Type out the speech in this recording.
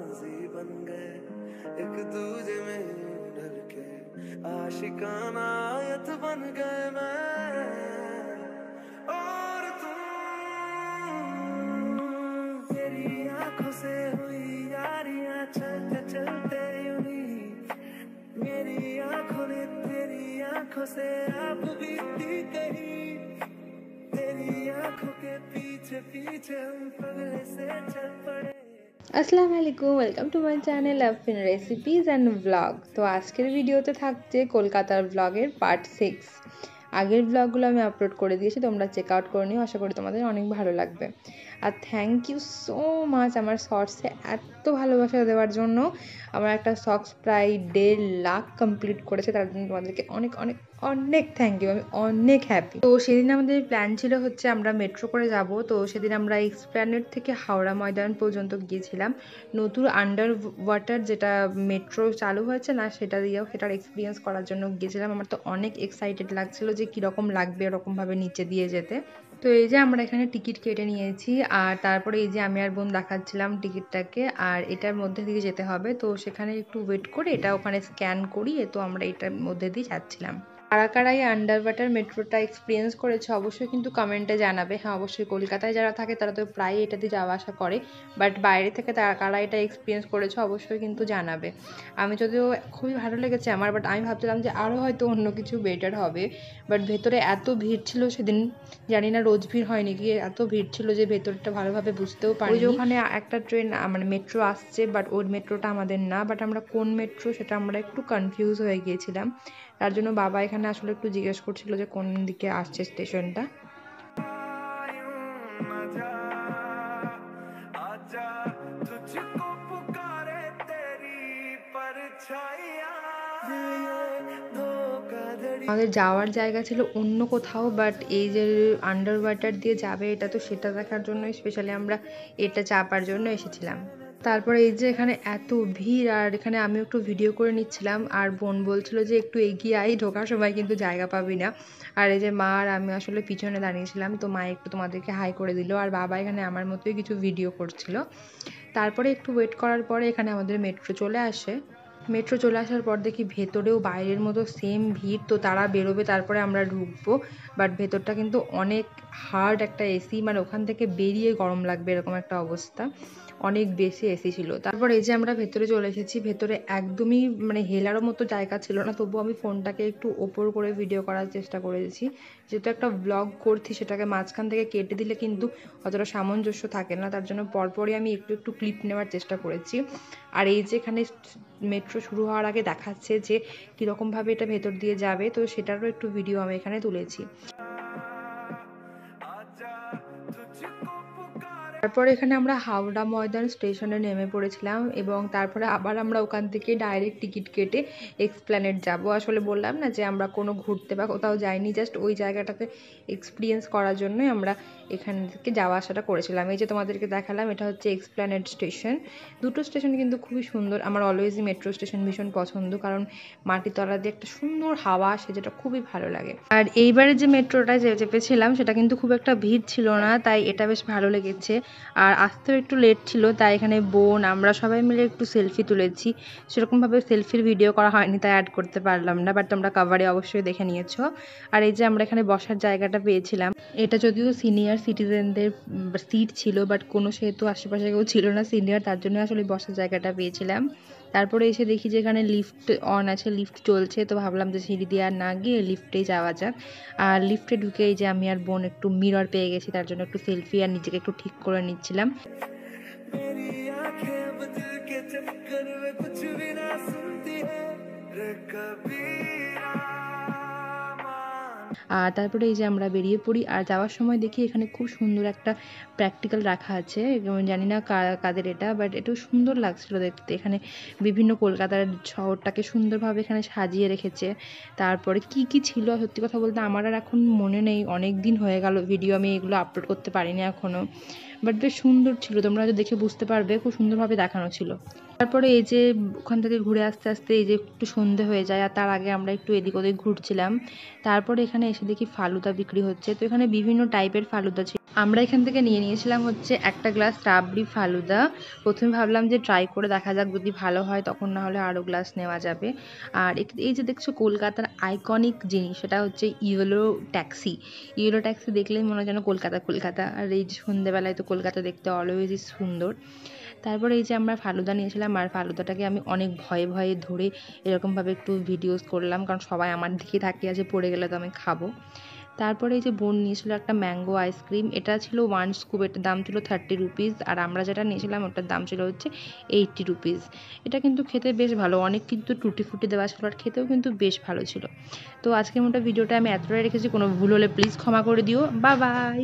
बाजी बन गए एक दूजे में ढल के आशिकाना आयत बन गए मैं और तुम तेरी आंखों से हुई यारियां चलते चलते यूं मेरी आंखों ने तेरी आंखों से आप बीती कहीं तेरी आंखों के पीछे पीछे हम पगले से चल पड़े। আসসালামু আলাইকুম, welcome to my channel Lovefin recipes and blog. তো আজকের ভিডিওতে থাকছে কলকাতার ব্লগের পার্ট 6। আগের ব্লগগুলো আমি আপলোড করে দিয়েছি, তোমরা চেক আউট করে নিও, আশা করি তোমাদের অনেক ভালো লাগবে। আর থ্যাংক ইউ সো মাচ আমার শর্টসে এত ভালোবাসা দেওয়ার জন্য। আমার একটা শর্টস প্রায় 1.5 লাখ কমপ্লিট করেছে, তার জন্য তোমাদেরকে অনেক অনেক অনেক থ্যাংক ইউ। আমি অনেক হ্যাপি। তো সেদিন আমাদের প্ল্যান ছিল হচ্ছে আমরা মেট্রো করে যাব। তো সেদিন আমরা এক্সপ্ল্যানেড থেকে হাওড়া ময়দান পর্যন্ত গিয়েছিলাম। নতুন আন্ডার ওয়াটার যেটা মেট্রো চালু হয়েছে না, সেটার এক্সপিরিয়েন্স করার জন্য গিয়েছিলাম। আমার তো অনেক এক্সাইটেড লাগছিল যে কীরকম লাগবে এরকমভাবে নিচে দিয়ে যেতে। তো এই যে আমরা এখানে টিকিট কেটে নিয়েছি, আর তারপরে এই যে আমি আর বোন দেখাচ্ছিলাম টিকিটটাকে, আর এটার মধ্যে দিয়ে যেতে হবে। তো সেখানে একটু ওয়েট করে এটা ওখানে স্ক্যান করিয়ে তো আমরা এটার মধ্যে দিয়ে যাচ্ছিলাম। কারা কারা এই আন্ডার ওয়াটার মেট্রোটা এক্সপিরিয়েন্স করেছে অবশ্যই কিন্তু কমেন্টে জানাবে। হ্যাঁ, অবশ্যই কলকাতায় যারা থাকে তারা তো প্রায় এটাতে যাওয়া আসা করে, বাট বাইরে থেকে তারা কারা এটা এক্সপিরিয়েন্স করেছে অবশ্যই কিন্তু জানাবে। আমি যদিও খুবই ভালো লেগেছে আমার, বাট আমি ভাবছিলাম যে আরও হয়তো অন্য কিছু বেটার হবে। বাট ভেতরে এত ভিড় ছিল সেদিন, জানি না রোজ ভিড় হয়নি কি, এত ভিড় ছিল যে ভেতরটা ভালোভাবে বুঝতেও পারি। ওই যে ওখানে একটা ট্রেন মানে মেট্রো আসছে, বাট ওই মেট্রোটা আমাদের না, বাট আমরা কোন মেট্রো সেটা আমরা একটু কনফিউজ হয়ে গিয়েছিলাম। তার জন্য বাবা এখানে আসলে একটু জিজ্ঞেস করছিল যে কোন দিকে আসছে স্টেশনটা। আমাদের যাওয়ার জায়গা ছিল অন্য কোথাও, বাট এই যে আন্ডার ওয়াটার দিয়ে যাবে এটা তো সেটা দেখার জন্য স্পেশালি আমরা এটা চাপার জন্য এসেছিলাম। তারপরে এই যে এখানে এত ভিড়, আর এখানে আমি একটু ভিডিও করে নিচ্ছিলাম, আর বোন বলছিল যে একটু এগিয়ে আই, ঢোকার সময় কিন্তু জায়গা পাবি না। আর এই যে মা আর আমি আসলে পিছনে দাঁড়িয়েছিলাম, তো মা একটু তোমাদেরকে হাই করে দিল, আর বাবা এখানে আমার মতোই কিছু ভিডিও করছিল। তারপরে একটু ওয়েট করার পরে এখানে আমাদের মেট্রো চলে আসে। মেট্রো চলে আসার পর দেখি ভেতরেও বাইরের মতো সেম ভিড়। তো তারা বেরোবে তারপরে আমরা ঢুকবো, বাট ভেতরটা কিন্তু অনেক হার্ড একটা এসি, মানে ওখান থেকে বেরিয়ে গরম লাগবে এরকম একটা অবস্থা, অনেক বেশি এসি ছিল। তারপর এই যে আমরা ভেতরে চলে এসেছি, ভেতরে একদমই মানে হেলারও মতো জায়গা ছিল না, তবুও আমি ফোনটাকে একটু ওপর করে ভিডিও করার চেষ্টা করেছি, যেহেতু একটা ব্লগ করছি সেটাকে মাঝখান থেকে কেটে দিলে কিন্তু অতটা সামঞ্জস্য থাকে না, তার জন্য পরপরই আমি একটু একটু ক্লিপ নেওয়ার চেষ্টা করেছি। আর এই যে এখানে মেট্রো শুরু হওয়ার আগে দেখাচ্ছে যে কীরকমভাবে এটা ভেতর দিয়ে যাবে, তো সেটারও একটু ভিডিও আমি এখানে তুলেছি। তারপর এখানে আমরা হাওড়া ময়দান স্টেশনে নেমে পড়েছিলাম, এবং তারপরে আবার আমরা ওখান থেকে ডাইরেক্ট টিকিট কেটে এক্সপ্ল্যানেড যাব। আসলে বললাম না যে আমরা কোনো ঘুরতে বা কোথাও যাইনি, জাস্ট ওই জায়গাটাতে এক্সপিরিয়েন্স করার জন্যই আমরা এখান থেকে যাওয়া আসাটা করেছিলাম। এই যে তোমাদেরকে দেখালাম এটা হচ্ছে এক্সপ্ল্যানেড স্টেশন। দুটো স্টেশন কিন্তু খুবই সুন্দর, আমার অলওয়েজই মেট্রো স্টেশন ভীষণ পছন্দ, কারণ মাটির তলা দিয়ে একটা সুন্দর হাওয়া আসে, যেটা খুবই ভালো লাগে। আর এইবারে যে মেট্রোটা চেপেছিলাম সেটা কিন্তু খুব একটা ভিড় ছিল না, তাই এটা বেশ ভালো লেগেছে। আর আসতেও একটু লেট ছিল, তাই এখানে বোন আমরা সবাই মিলে একটু সেলফি তুলেছি। সেরকমভাবে সেলফির ভিডিও করা হয়নি, তাই অ্যাড করতে পারলাম না, বাট তোমরা কভারে অবশ্যই দেখে নিয়েছো। আর এই যে আমরা এখানে বসার জায়গাটা পেয়েছিলাম, এটা যদিও সিনিয়র সিটিজেনদের সিট ছিল, বাট কোনো সেহেতু আশেপাশে কেউ ছিল না সিনিয়র, তার জন্য আসলে বসার জায়গাটা পেয়েছিলাম। তারপরে এসে দেখি যে এখানে লিফট অন আছে, লিফট চলছে, তো ভাবলাম যে সিঁড়ি দিয়ে আর না গিয়ে লিফটেই যাওয়া যাক। আর লিফটে ঢুকে এই যে আমি আর বোন একটু মিরর পেয়ে গেছি, তার জন্য একটু সেলফি আর নিজেকে একটু ঠিক করে নিচ্ছিলাম। আর তারপরে এই যে আমরা বেরিয়ে পড়ি, আর যাওয়ার সময় দেখি এখানে খুব সুন্দর একটা প্র্যাকটিক্যাল রাখা আছে, জানি না কাদের এটা, বাট এটাও সুন্দর লাগছিল দেখতে। এখানে বিভিন্ন কলকাতার শহরটাকে সুন্দরভাবে এখানে সাজিয়ে রেখেছে। তারপরে কি কি ছিল সত্যি কথা বলতে আমার আর এখন মনে নেই, অনেক দিন হয়ে গেল ভিডিও আমি এগুলো আপলোড করতে পারিনি এখনও, বাট বেশ সুন্দর ছিল, তোমরা হয়তো দেখে বুঝতে পারবে, খুব সুন্দরভাবে দেখানো ছিল। তারপরে এই যে ওখান থেকে ঘুরে আস্তে আস্তে এই যে একটু সন্ধে হয়ে যায়, আর তার আগে আমরা একটু এদিক ওদিক ঘুরছিলাম। তারপরে এখানে এসে দেখি ফালুদা বিক্রি হচ্ছে, তো এখানে বিভিন্ন টাইপের ফালুদা ছিল। আমরা এখান থেকে নিয়ে নিয়েছিলাম হচ্ছে একটা গ্লাস রাবড়ি ফালুদা। প্রথমে ভাবলাম যে ট্রাই করে দেখা যাক, যদি ভালো হয় তখন না হলে আরও গ্লাস নেওয়া যাবে। আর এই যে দেখছো কলকাতার আইকনিক জিনিস, সেটা হচ্ছে ইয়েলো ট্যাক্সি। ইয়েলো ট্যাক্সি দেখলেই মনে হয় যেন কলকাতা কলকাতা। আর এই যে সন্ধ্যেবেলায় তো কলকাতা দেখতে অলওয়েজই সুন্দর। তারপরে এই যে আমরা ফালুদা নিয়েছিলাম, আর ফালুদাটাকে আমি অনেক ভয়ে ভয়ে ধরে এরকমভাবে একটু ভিডিওস করলাম, কারণ সবাই আমার দিকে তাকিয়ে আছে, পড়ে গেলে তো আমি খাবো। তারপরে এই যে বোন নিয়েছিল একটা ম্যাঙ্গো আইসক্রিম, এটা ছিল 1 স্কুপ, এটার দাম ছিল 30 রুপিস। আর আমরা যেটা নিয়েছিলাম ওটার দাম ছিল হচ্ছে 80 রুপিস। এটা কিন্তু খেতে বেশ ভালো, অনেক কিন্তু টুটি ফুটি দেওয়া ছিল, আর খেতেও কিন্তু বেশ ভালো ছিল। তো আজকের মতো ভিডিওটা আমি এতটাই রেখেছি, কোনো ভুল হলে প্লিজ ক্ষমা করে দিও। Bye bye.